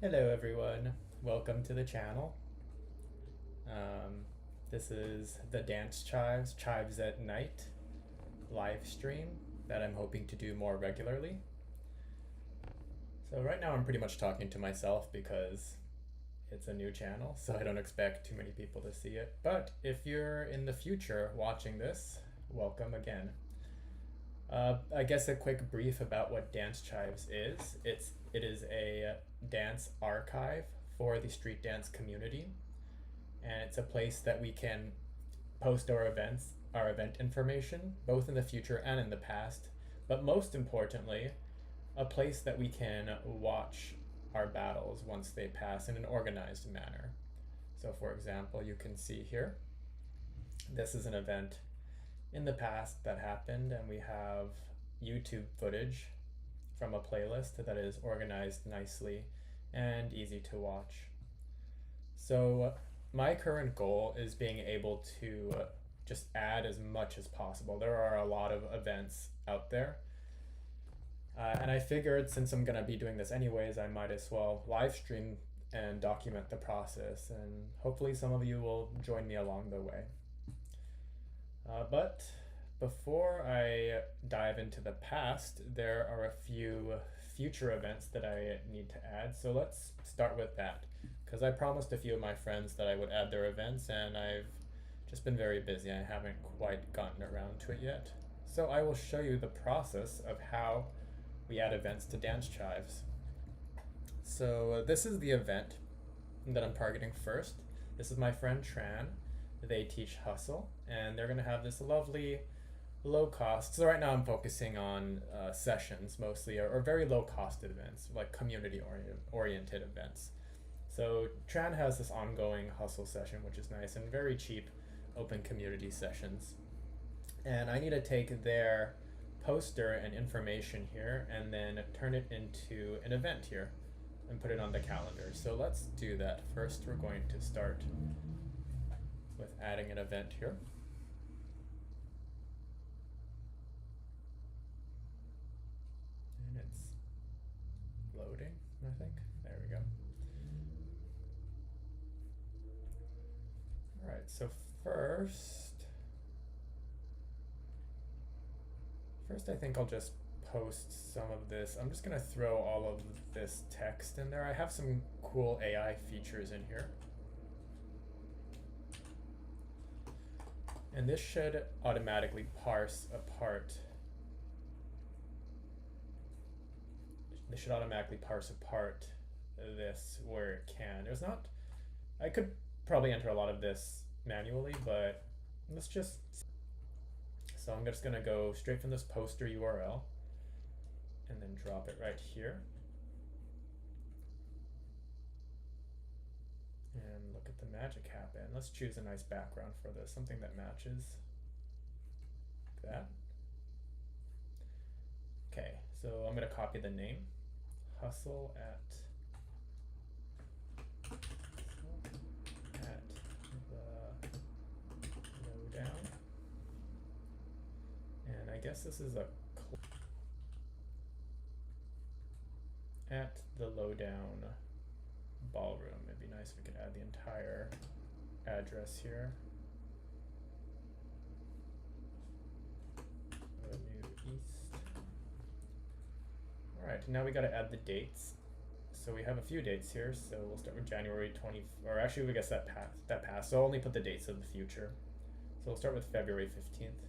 Hello everyone, welcome to the channel. Um, this is the Dance Chives, Chives at Night live stream that I'm hoping to do more regularly. So right now I'm pretty much talking to myself because it's a new channel, so I don't expect too many people to see it. But if you're in the future watching this, welcome again. I guess a quick brief about what Dance Chives is. It is a dance archive for the street dance community, and it's a place that we can post our event information, both in the future and in the past. But most importantly, a place that we can watch our battles once they pass in an organized manner. So, for example, you can see here, this is an event in the past that happened, and we have YouTube footage from a playlist that is organized nicely and easy to watch. So, my current goal is being able to just add as much as possible. There are a lot of events out there. And I figured since I'm going to be doing this anyways, I might as well live stream and document the process. And hopefully, some of you will join me along the way. But before I dive into the past, there are a few future events that I need to add. So let's start with that, because I promised a few of my friends that I would add their events, and I've just been very busy. I haven't quite gotten around to it yet. So I will show you the process of how we add events to Dance Chives. So this is the event that I'm targeting first. This is my friend Tran. They teach hustle, and they're going to have this lovely low cost. So right now I'm focusing on sessions mostly, or very low cost events, like community oriented events. So Tran has this ongoing hustle session, which is nice, and very cheap open community sessions. And I need to take their poster and information here and then turn it into an event here and put it on the calendar. So let's do that. First, we're going to start with adding an event here. And it's loading, I think. There we go. All right, so first I think I'll just post some of this. I'm just gonna throw all of this text in there. I have some cool AI features in here. And this should automatically parse apart. This should automatically parse apart this where it can. There's not, I could probably enter a lot of this manually, but let's just, so I'm just gonna go straight from this poster URL and then drop it right here. And look at the magic happen. Let's choose a nice background for this, something that matches. Like that. Okay, so I'm going to copy the name. Hustle at the lowdown. And I guess this is at the lowdown ballroom. It'd be nice if we could add the entire address here. Avenue East. All right, now we got to add the dates. So we have a few dates here. So we'll start with January 20, or actually we guess that passed. So I'll only put the dates of the future. So we'll start with February 15th.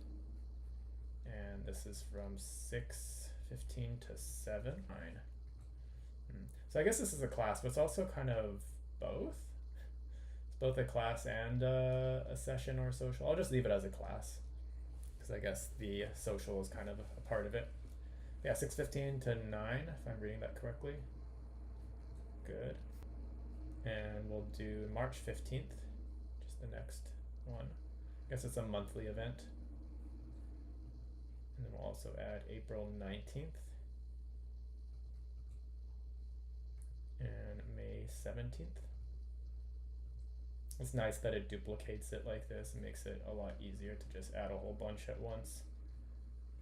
And this is from 6:15 to 7:09. So I guess this is a class, but it's also kind of both. It's both a class and a session or a social. I'll just leave it as a class because I guess the social is kind of a part of it. Yeah, 6:15 to 9, if I'm reading that correctly. Good. And we'll do March 15th, just the next one. I guess it's a monthly event. And then we'll also add April 19th. And May 17th. It's nice that it duplicates it like this. It makes it a lot easier to just add a whole bunch at once.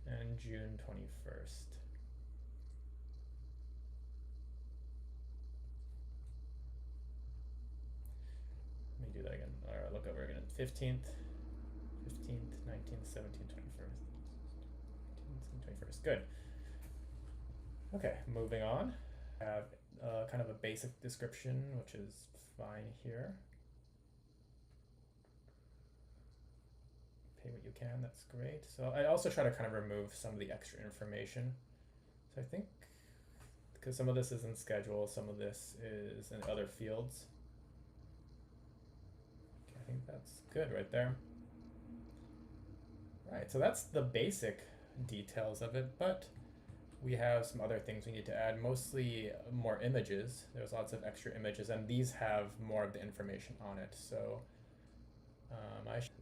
And June 21st. do that again, or look over again. 15th, 19th, 17th, 21st. 21st. Good. Okay, moving on. I have kind of a basic description, which is fine here. Pay what you can, that's great. So I also try to kind of remove some of the extra information. So I think, because some of this is in schedule, some of this is in other fields. Okay, I think that's good right there. Right, so that's the basic details of it, but we have some other things we need to add, mostly more images. There's lots of extra images, and these have more of the information on it, so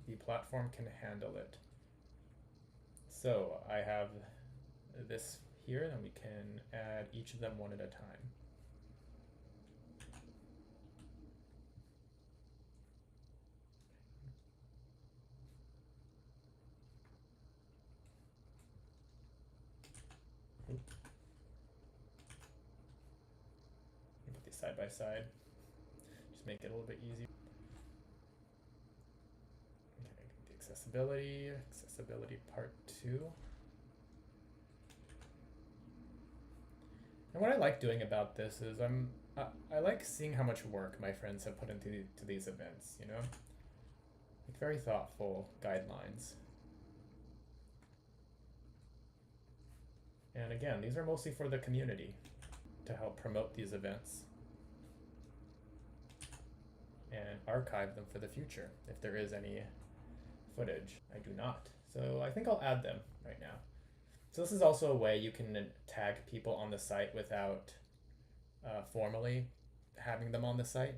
the platform can handle it. So I have this here, and we can add each of them one at a time. Put these side by side. Just make it a little bit easier. Okay, the accessibility part 2. And what I like doing about this is I like seeing how much work my friends have put into these events, you know? Like very thoughtful guidelines. And again, these are mostly for the community to help promote these events and archive them for the future if there is any footage. I do not. So I think I'll add them right now. So this is also a way you can tag people on the site without formally having them on the site.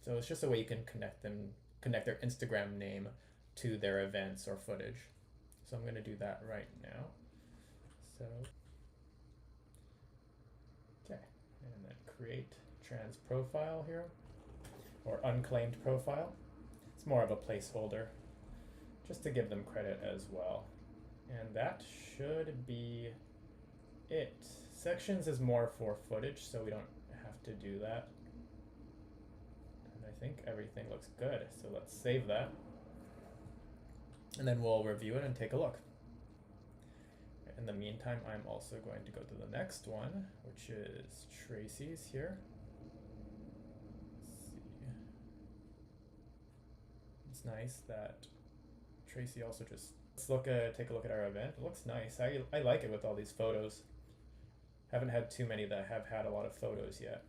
So it's just a way you can connect their Instagram name to their events or footage. So I'm going to do that right now. So, okay, and then create trans profile here, or unclaimed profile. It's more of a placeholder, just to give them credit as well. And that should be it. Sections is more for footage, so we don't have to do that. And I think everything looks good, so let's save that. And then we'll review it and take a look. In the meantime, I'm also going to go to the next one, which is Tracy's here. Let's see. It's nice that Tracy also just take a look at our event. It looks nice. I like it with all these photos. Haven't had too many that have had a lot of photos yet.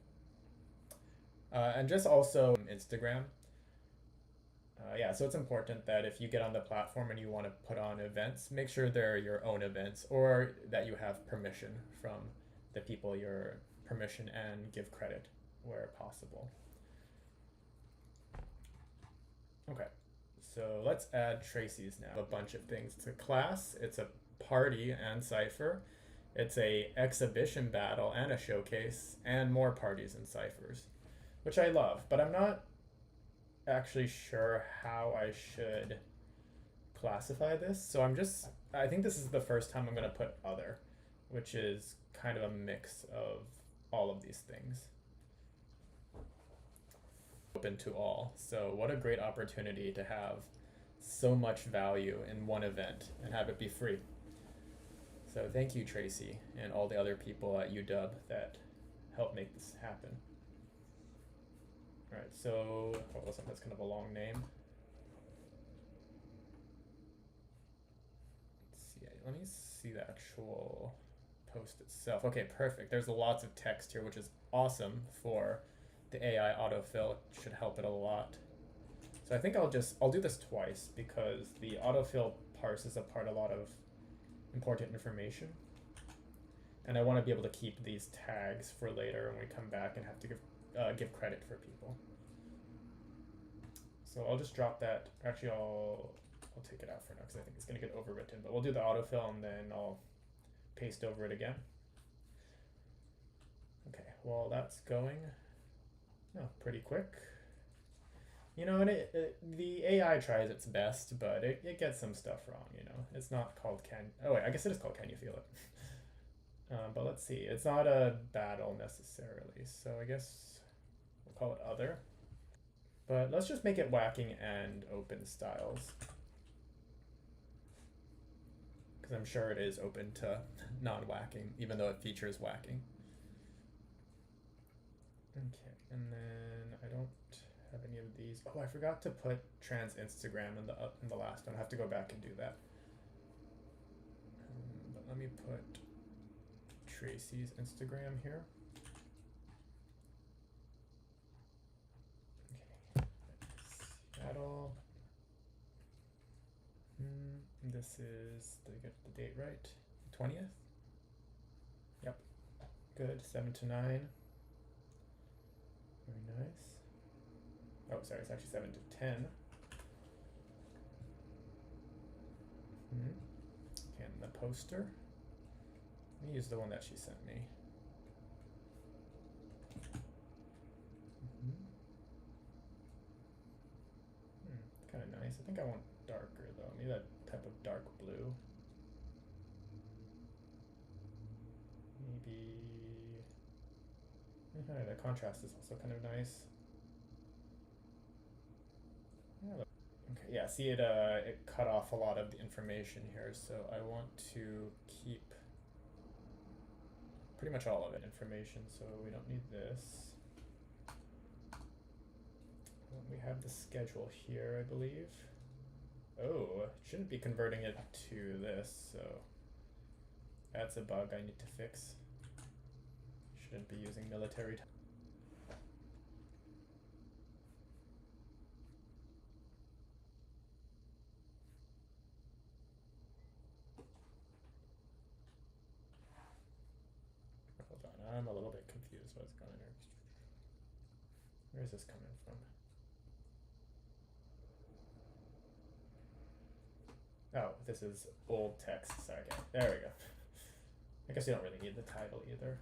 And just also Instagram. Yeah, so it's important that if you get on the platform and you want to put on events, make sure they're your own events, or that you have permission from the people you're permission and give credit where possible. Okay. So let's add Tracy's now. A bunch of things. It's a class, it's a party and cipher, it's a exhibition battle and a showcase, and more parties and ciphers, which I love, but I'm not actually sure how I should classify this. So I think this is the first time I'm going to put other, which is kind of a mix of all of these things. Open to all. So what a great opportunity to have so much value in one event and have it be free. So thank you, Tracy, and all the other people at UW that helped make this happen. All right, so that's kind of a long name. Let's see, let me see the actual post itself. Okay, perfect. There's lots of text here, which is awesome for the AI autofill. It should help it a lot. So I think I'll do this twice because the autofill parses apart a lot of important information. And I want to be able to keep these tags for later when we come back and have to give credit for people. So I'll just drop that. Actually, I'll take it out for now because I think it's going to get overwritten. But we'll do the autofill and then I'll paste over it again. Okay, well that's going pretty quick. You know, and the AI tries its best, but it gets some stuff wrong, you know. It's not called oh wait, I guess it is called Can You Feel It? But let's see, it's not a battle necessarily, so I guess we'll call it other. But let's just make it whacking and open styles. Because I'm sure it is open to non-whacking, even though it features whacking. Okay, and then I don't have any of these. Oh, I forgot to put trans Instagram in the last one. I have to go back and do that. But let me put Tracy's Instagram here. Okay, Seattle. This is, did I get the date right? 20th? Yep. Good. 7 to 9. Very nice. Oh, sorry, it's actually 7 to 10. Okay, and the poster. Let me use the one that she sent me. Kind of nice. I think I want darker though. Maybe that type of dark blue. Maybe. The contrast is also kind of nice. Okay, yeah, see it cut off a lot of the information here, so I want to keep pretty much all of it information, so we don't need this. We have the schedule here, I believe. Oh, it shouldn't be converting it to this, so that's a bug I need to fix. Shouldn't be using military. Hold on, I'm a little bit confused what's going on here. Where is this coming from? Oh, this is old text. Sorry, okay. There we go. I guess you don't really need the title either.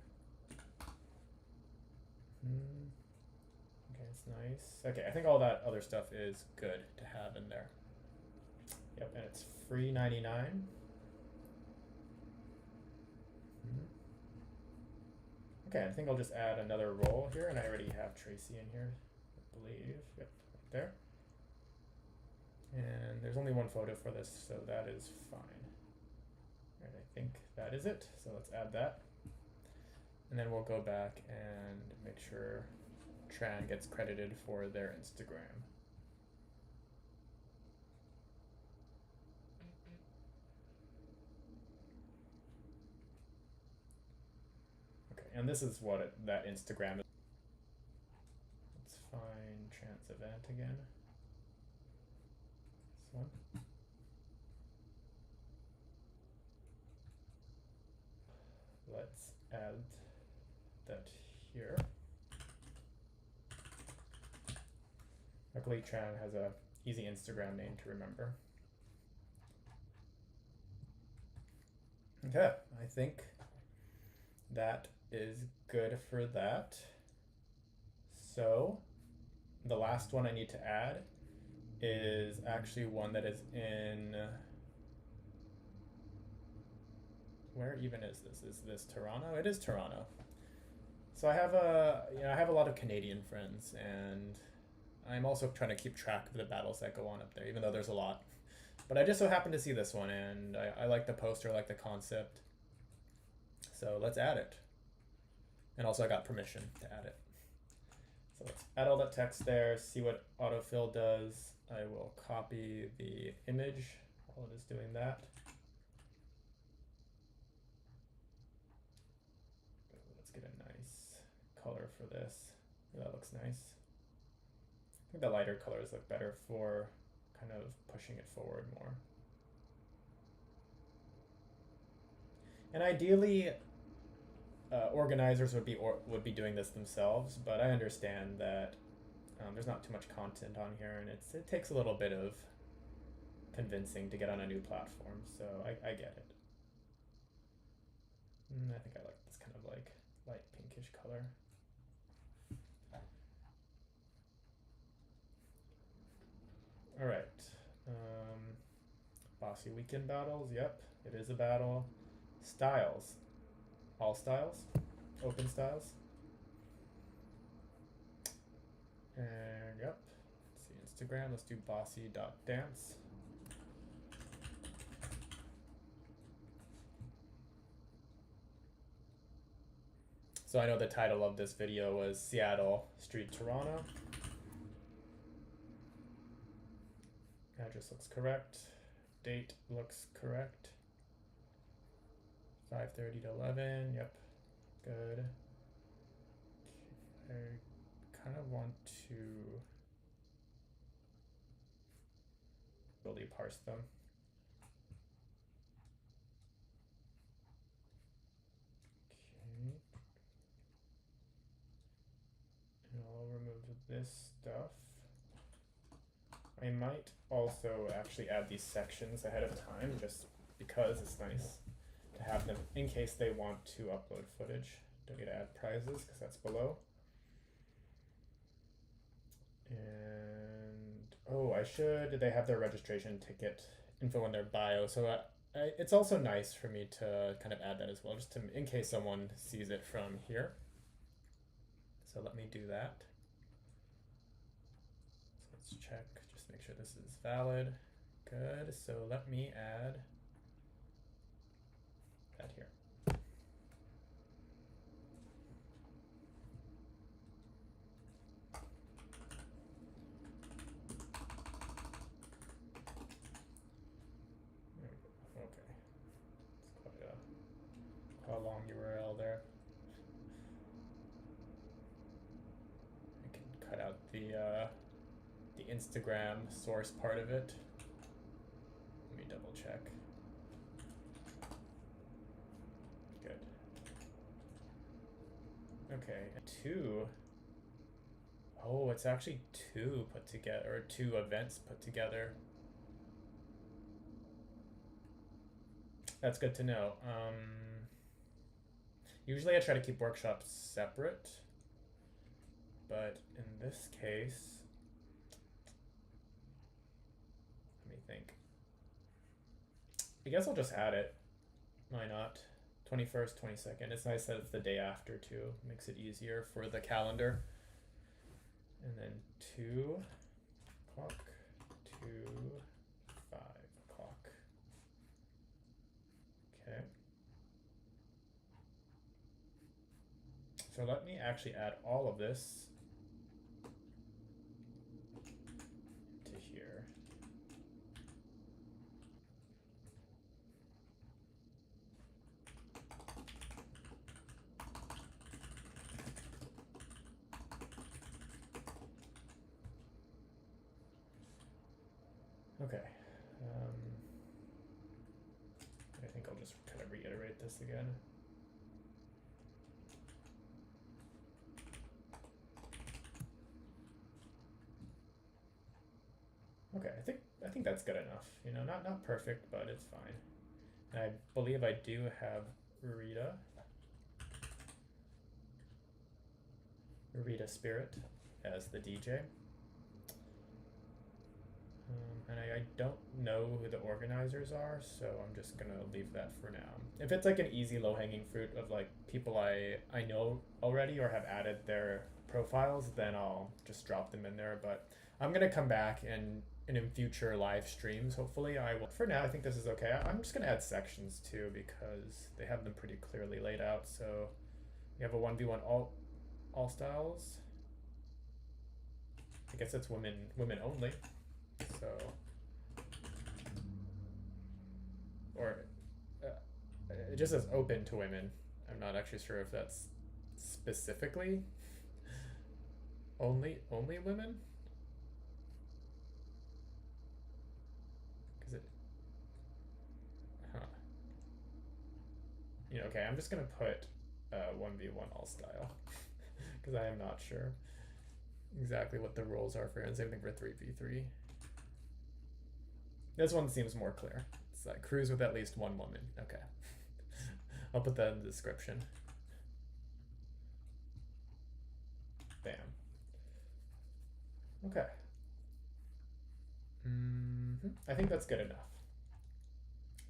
Okay, it's nice. Okay, I think all that other stuff is good to have in there. Yep, and it's free 99. Okay, I think I'll just add another role here, and I already have Tracy in here, I believe. Yep, right there. And there's only one photo for this, so that is fine. All right, I think that is it. So let's add that. And then we'll go back and make sure Tran gets credited for their Instagram. Okay, and this is what that Instagram is. Let's find Tran's event again. This one. Let's add that here. Luckily, Tran has a easy Instagram name to remember. Okay, I think that is good for that. So the last one I need to add is actually one that is in, where even is this? Is this Toronto? It is Toronto. So I have a lot of Canadian friends, and I'm also trying to keep track of the battles that go on up there, even though there's a lot. But I just so happened to see this one, and I like the poster, I like the concept. So let's add it. And also I got permission to add it. So let's add all that text there, see what autofill does. I will copy the image while it is doing that. Let's get a nice color for this. That looks nice. I think the lighter colors look better for kind of pushing it forward more. And ideally, organizers would be doing this themselves, but I understand that there's not too much content on here, and it takes a little bit of convincing to get on a new platform, so I get it. I think I like this kind of like light pinkish color. All right, bossy weekend battles. Yep, it is a battle. Styles, all styles, open styles. And yep, Instagram, let's do bossy.dance. So I know the title of this video was Seattle Street Toronto. Address looks correct. Date looks correct. 5:30 to 11. Yep. Good. Okay. I kind of want to really parse them. Okay. And I'll remove this stuff. I might also actually add these sections ahead of time just because it's nice to have them in case they want to upload footage. Don't need to add prizes because that's below. And oh, they have their registration ticket info in their bio, so it's also nice for me to kind of add that as well, just to in case someone sees it from here. So let me do that. So let's check, just make sure this is valid. Good. So let me add that here. Okay. It's quite a long URL there. I can cut out the Instagram source part of it. Let me double check. Good. Okay, 2. Oh, it's actually 2 put together, or 2 events put together. That's good to know. Usually I try to keep workshops separate, but in this case, let me think. I guess I'll just add it. Why not? 21st, 22nd. It's nice that it's the day after too. Makes it easier for the calendar. And then 2 o'clock to 5 o'clock. Okay. So let me actually add all of this to here. Okay. I think I'll just kind of reiterate this again. Okay, I think that's good enough. You know, not perfect, but it's fine. And I believe I do have Rita Spirit as the DJ. And I don't know who the organizers are, so I'm just gonna leave that for now. If it's like an easy low-hanging fruit of like people I know already or have added their profiles, then I'll just drop them in there. But I'm gonna come back and in future live streams, hopefully I will. For now, I think this is okay. I'm just gonna add sections too because they have them pretty clearly laid out. So we have a 1v1 all styles. I guess it's women only. So, or it just says open to women. I'm not actually sure if that's specifically only women. Because you know, okay, I'm just gonna put 1v1 all style because I am not sure exactly what the rules are for it. Same thing for 3v3. This one seems more clear. It's like cruise with at least 1 woman. Okay. I'll put that in the description. Bam. Okay. I think that's good enough.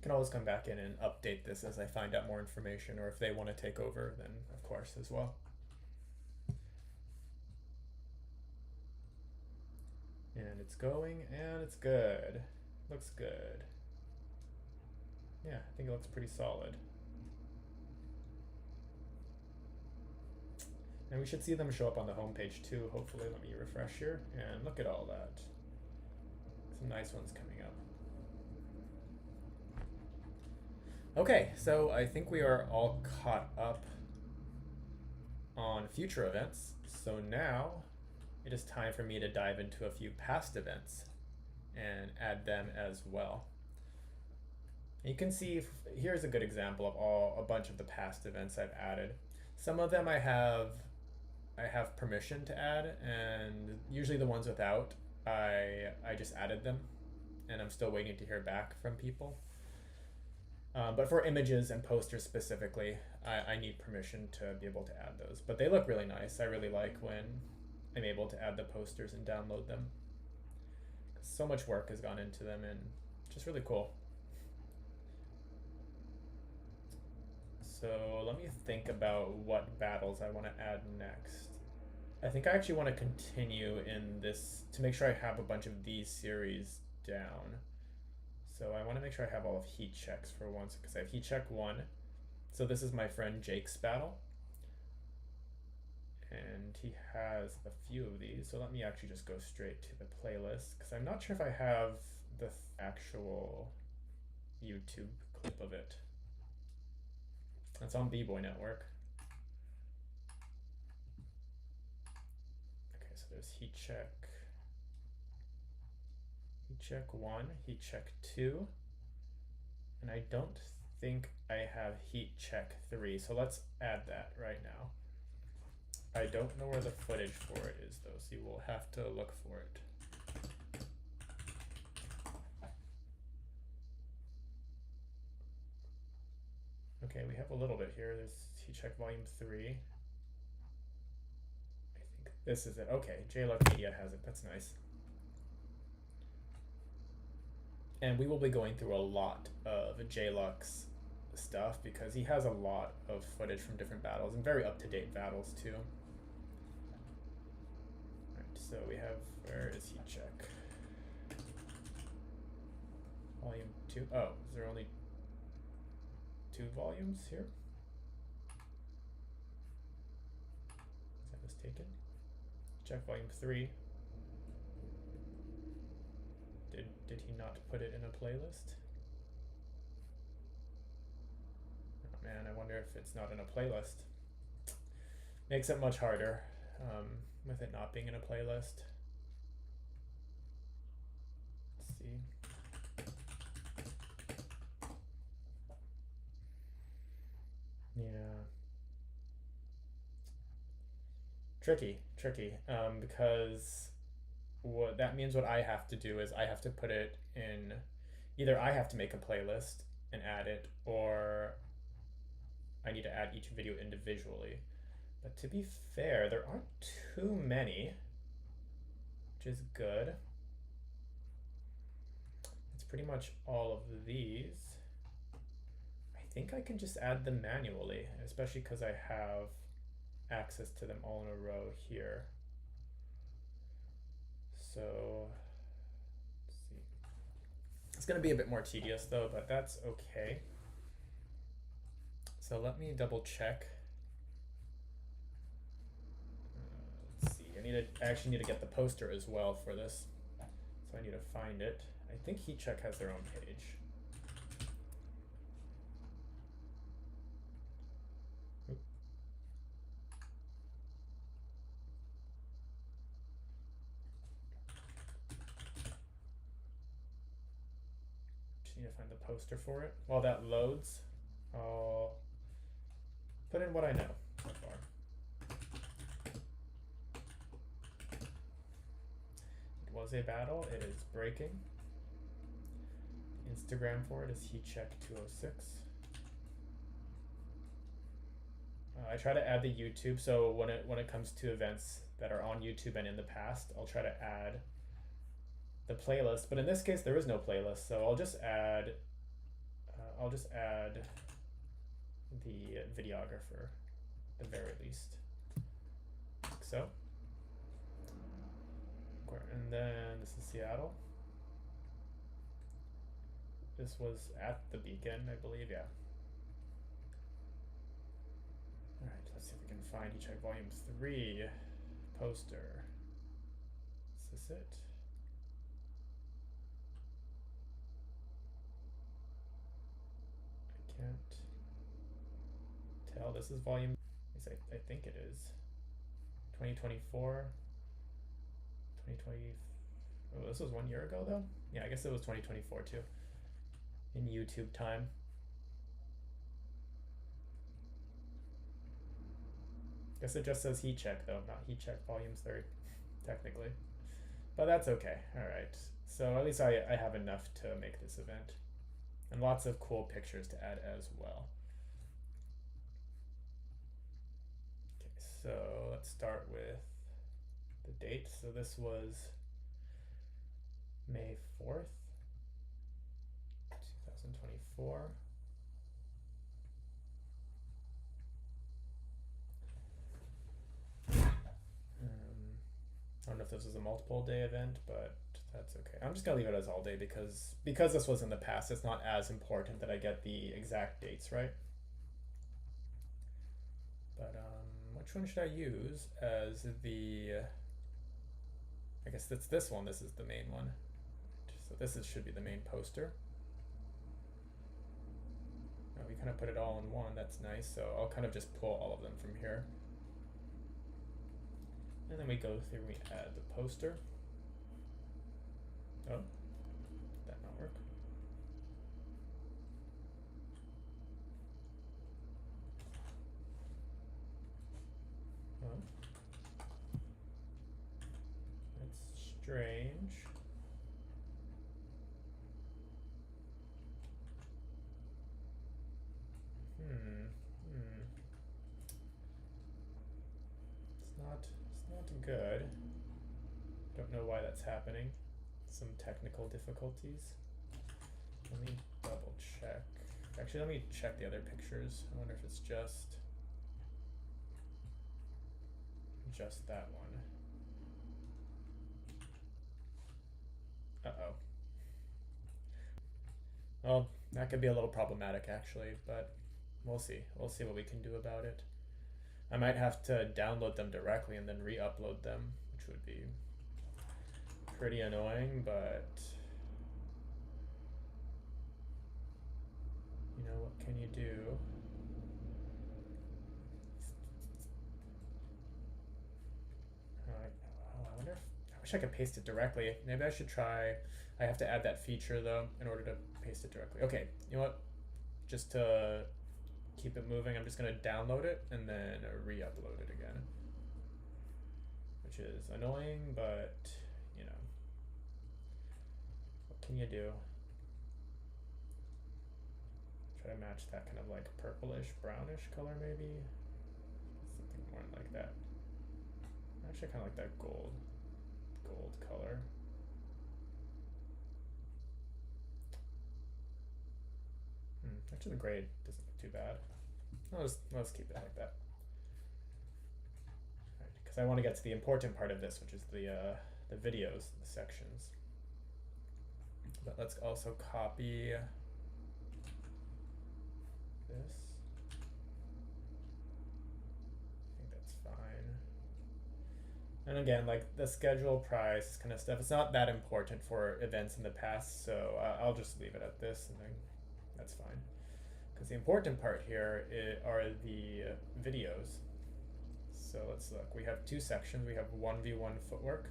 Can always come back in and update this as I find out more information, or if they want to take over, then of course as well. And it's going and it's good. Looks good. Yeah, I think it looks pretty solid. And we should see them show up on the homepage too, hopefully. Let me refresh here, and look at all that. Some nice ones coming up. Okay, so I think we are all caught up on future events. So now it is time for me to dive into a few past events and add them as well. And you can see, here's a good example of a bunch of the past events I've added. Some of them I have permission to add, and usually the ones without, I just added them, and I'm still waiting to hear back from people. But for images and posters specifically, I need permission to be able to add those. But they look really nice. I really like when I'm able to add the posters and download them. So much work has gone into them, and just really cool. So let me think about what battles I want to add next. I think I actually want to continue in this to make sure I have a bunch of these series down. So I want to make sure I have all of heat checks for once, because I have heat check 1. So this is my friend Jake's battle. And he has a few of these. So let me actually just go straight to the playlist, because I'm not sure if I have the actual YouTube clip of it. It's on B-Boy Network. Okay, so there's heat check 1, heat check 2, and I don't think I have heat check 3, so let's add that right now. I don't know where the footage for it is though, so you will have to look for it. Okay, we have a little bit here. There's heat check volume 3. I think this is it. Okay, JLuck Media has it. That's nice. And we will be going through a lot of JLuck's stuff because he has a lot of footage from different battles and very up-to-date battles too. Alright, so we have, where is heat check? Volume 2. Oh, is there only 2 volumes here? Is that mistaken? Check volume 3. Did he not put it in a playlist? Oh man, I wonder if it's not in a playlist. Makes it much harder with it not being in a playlist. Let's see. Yeah. Tricky, because what that means, what I have to do is I have to put it in, either I have to make a playlist and add it, or I need to add each video individually. But to be fair, there aren't too many, which is good. It's pretty much all of these. I think I can just add them manually, especially because I have access to them all in a row here. So let's see. It's going to be a bit more tedious though, but that's okay. So let me double check. Let's see. I actually need to get the poster as well for this. So I need to find it. I think Heat Check has their own page. Just need to find the poster for it. While that loads, I'll put in what I know so far. It was a battle. It is breaking. Instagram for it is HeatCheck206. I try to add the YouTube, so when it comes to events that are on YouTube and in the past, I'll try to add the playlist. But in this case, there is no playlist, so I'll just add the videographer, at the very least, like so. Of And then this is Seattle. This was at the Beacon, I believe, yeah. Alright, let's see if we can find eCheck Volume 3 poster. Is this it? I can't tell. This is volume, I think it is. 2024, 2020. Oh, this was 1 year ago though? Yeah, I guess it was 2024 too. In YouTube time. Guess it just says heat check though, not heat check volume 3, technically. But that's okay. Alright. So at least I have enough to make this event. And lots of cool pictures to add as well. Okay, so let's start with the date. So this was May 4th, 2024. I don't know if this is a multiple day event, but that's okay. I'm just gonna leave it as all day because this was in the past, it's not as important that I get the exact dates right. But which one should I use as the, I guess it's this one. This is the main one. So this should be the main poster. Now we kind of put it all in one. That's nice. So I'll kind of just pull all of them from here. And then we go through and we add the poster. Oh, did that not work? Oh, that's strange. It's not good. Don't know why that's happening. Some technical difficulties. Let me double check. Actually, let me check the other pictures. I wonder if it's just that one. Uh-oh. Well, that could be a little problematic actually, but we'll see. We'll see what we can do about it. I might have to download them directly and then re-upload them, which would be pretty annoying, but you know, what can you do? I wonder if, I wish I could paste it directly. Maybe I should try. I have to add that feature though in order to paste it directly. Okay, you know what? Just to keep it moving, I'm just gonna download it and then re-upload it again. Which is annoying, but you know, what can you do? Try to match that kind of like purplish, brownish color maybe. Something more like that. I actually kind of like that gold color. Actually the gray doesn't look too bad. Let's keep it like that. Right, because I want to get to the important part of this, which is the videos, the sections. But let's also copy this. I think that's fine. And again, like the schedule, price, kind of stuff, it's not that important for events in the past, so I'll just leave it at this, and then that's fine. Because the important part here are the videos. So let's look. We have two sections. We have 1v1 footwork.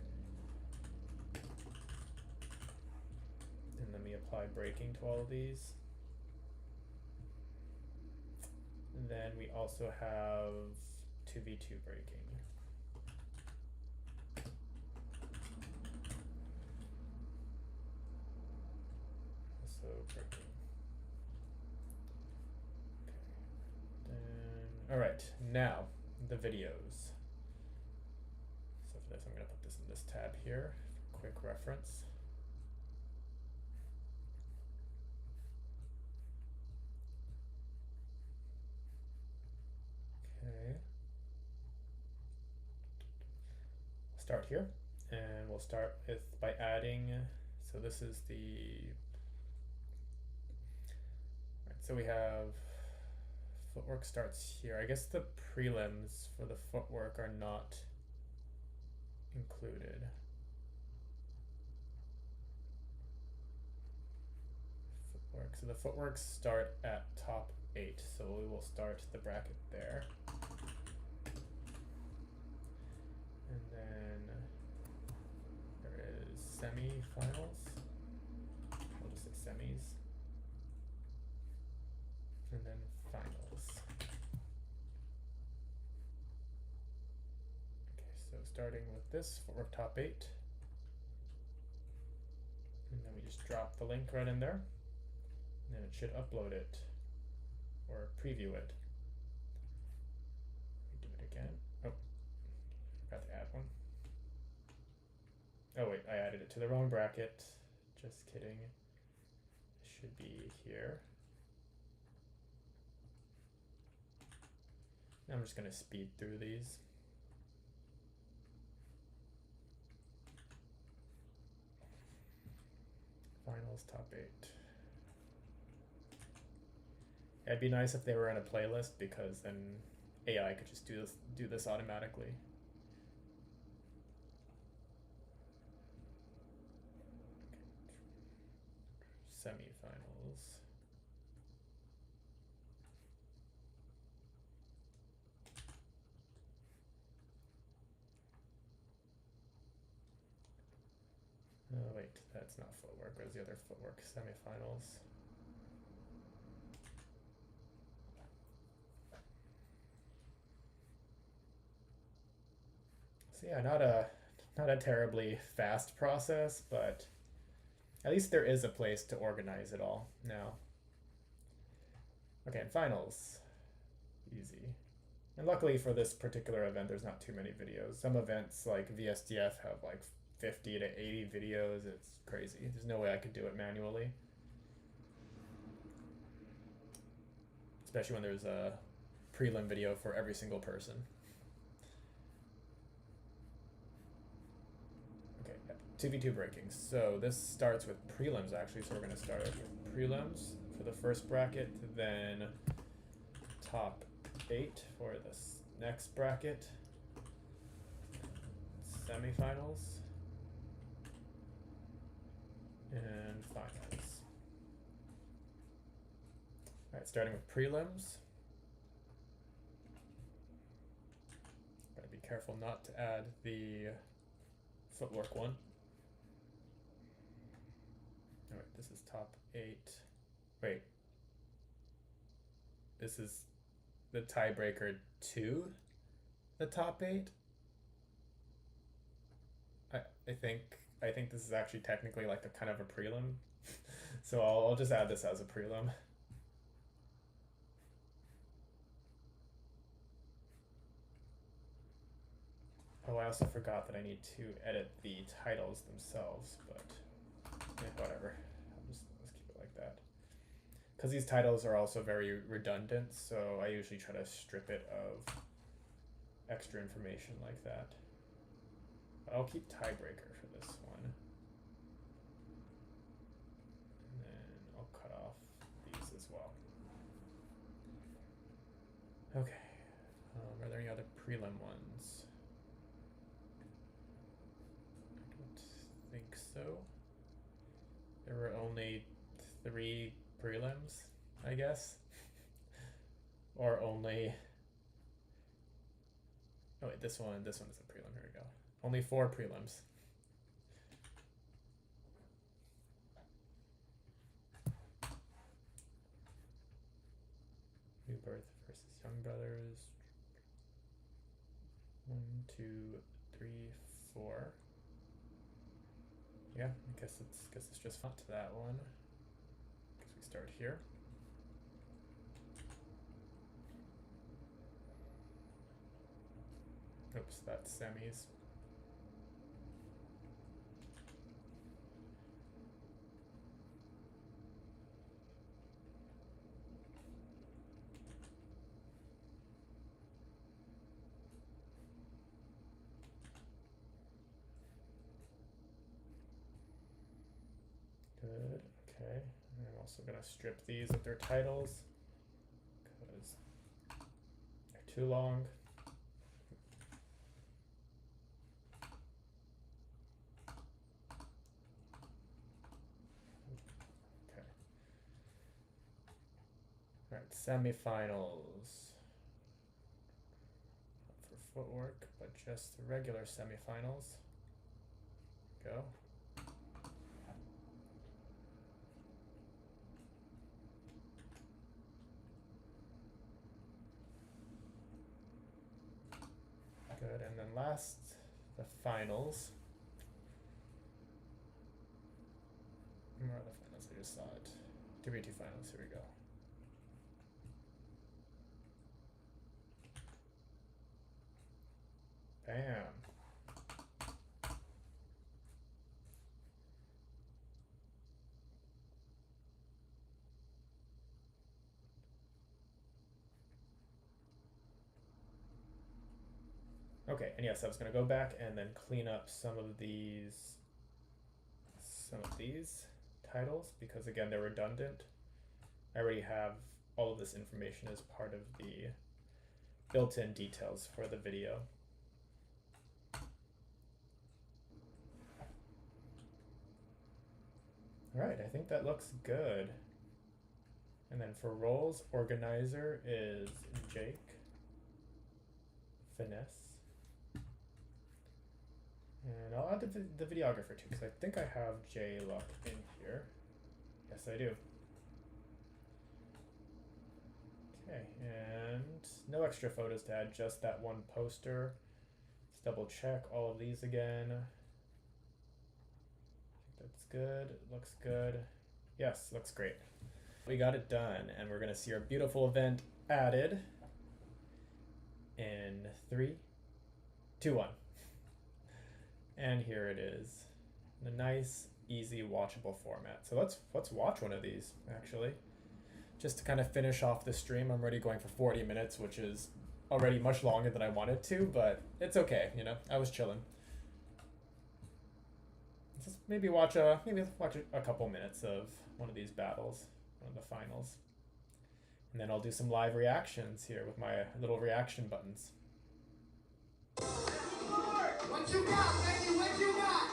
And then we apply braking to all of these. And then we also have 2v2 braking. So braking. All right, now the videos. So for this, I'm going to put this in this tab here, for quick reference. Okay. Start here, And we'll start with by adding, so this is right, so we have footwork starts here. I guess the prelims for the footwork are not included. Footwork. So the footworks start at top 8. So we will start the bracket there. And then there is semi-finals. We'll just say semis. And then finals. Okay, so starting with this footwork top 8. And then we just drop the link right in there. And it should upload it or preview it. Do it again. Oh, forgot to add one. Oh wait, I added it to the wrong bracket. Just kidding. It should be here. I'm just gonna speed through these. Finals top 8. It'd be nice if they were in a playlist, because then AI could just do this automatically. Semi-finals. Oh wait, that's not footwork. Where's the other footwork? Semi-finals. So yeah, not a terribly fast process, but at least there is a place to organize it all now. Okay, and finals. Easy. And luckily for this particular event, there's not too many videos. Some events like VSDF have like 50 to 80 videos. It's crazy. There's no way I could do it manually. Especially when there's a prelim video for every single person. Okay, yeah. 2v2 breaking. So this starts with prelims actually. So we're gonna start with prelims for the first bracket, then top 8 for this next bracket, semifinals, and finals. All right, starting with prelims. Gotta be careful not to add the footwork one. All right, this is top 8. Wait, this is the tiebreaker to the top 8. I think this is actually technically like a kind of a prelim. So I'll just add this as a prelim. Oh, I also forgot that I need to edit the titles themselves, but yeah, whatever. Let's keep it like that. Because these titles are also very redundant, so I usually try to strip it of extra information like that. But I'll keep tiebreaker for this one. And then I'll cut off these as well. Okay. Are there any other prelim ones? I don't think so. There were only 3 prelims, I guess. Or only... Oh wait, this one is a prelim. Here we go. Only 4 prelims. New Birth versus Young Brothers. 1, 2, 3, 4. Yeah, I guess it's just font to that one. Because we start here. Oops, that's semis. also going to strip these with their titles because they're too long. Okay. All right, semifinals. Not for footwork, but just the regular semifinals. Go. Good, and then last, the finals. Where are the finals? I just saw it. 2v2 finals, here we go. Bam. Okay, and yes, I was going to go back and then clean up some of these titles because again they're redundant. I already have all of this information as part of the built-in details for the video. All right, I think that looks good. And then for roles, organizer is Jake. Finesse. And I'll add the videographer too, because I think I have J Luck in here. Yes, I do. Okay, and no extra photos to add, just that one poster. Let's double check all of these again. I think that's good. It looks good. Yes, looks great. We got it done, and we're gonna see our beautiful event added in 3, 2, 1. And here it is, in a nice, easy, watchable format. So let's watch one of these, actually. Just to kind of finish off the stream, I'm already going for 40 minutes, which is already much longer than I wanted to, but it's okay, you know, I was chilling. Let's just maybe watch a couple minutes of one of these battles, one of the finals. And then I'll do some live reactions here with my little reaction buttons. What you got, baby? What you got?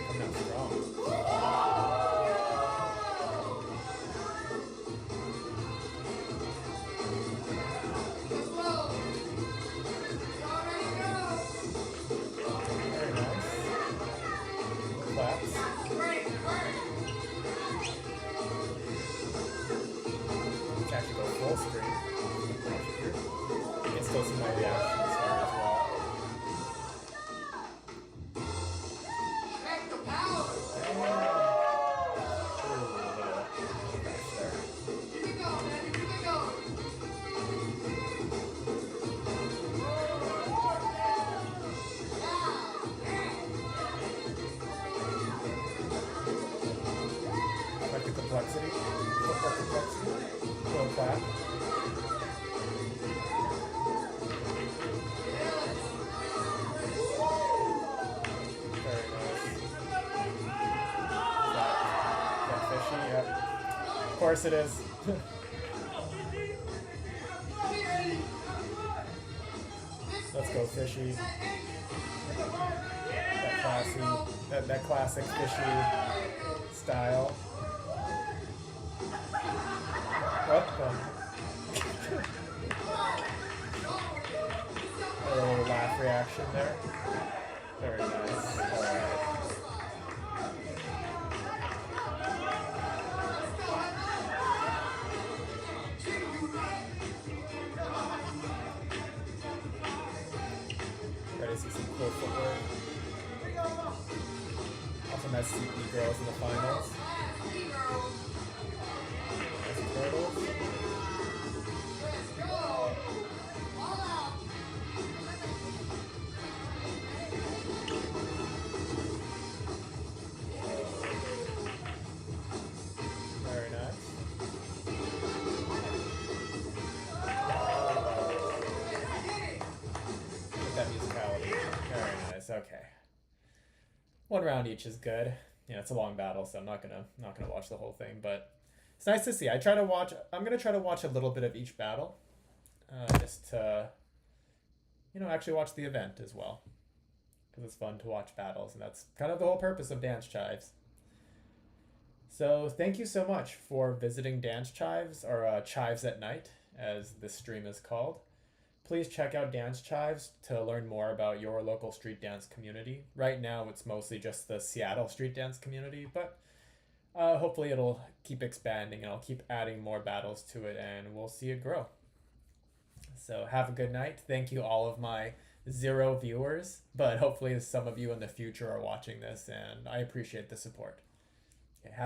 Coming out strong. Very nice. Claps. Actually go full screen. You can still see my reactions here as well. Check the power. Keep it going, baby. Keep it going. Like the complexity. Footwork complexity. Little clap. Very nice. That fishy, yep. Of course it is. Let's go fishy. That classy, that classic fishy style. What the? A little laugh reaction there. Very nice. Alright. Ready to see some cool footwork. Also nice CP girls in the finals. Nice turtles. Very nice. Look at that musicality. One round each is good. You know, it's a long battle, so I'm not gonna watch the whole thing, but it's nice to see. I try to watch. I'm gonna try to watch a little bit of each battle, just to actually watch the event as well, because it's fun to watch battles, and that's kind of the whole purpose of Dance Chives. So thank you so much for visiting Dance Chives, or Chives at Night, as this stream is called. Please check out Dance Chives to learn more about your local street dance community. Right now, it's mostly just the Seattle street dance community, but hopefully it'll keep expanding and I'll keep adding more battles to it and we'll see it grow. So have a good night. Thank you, all of my 0 viewers, but hopefully some of you in the future are watching this and I appreciate the support.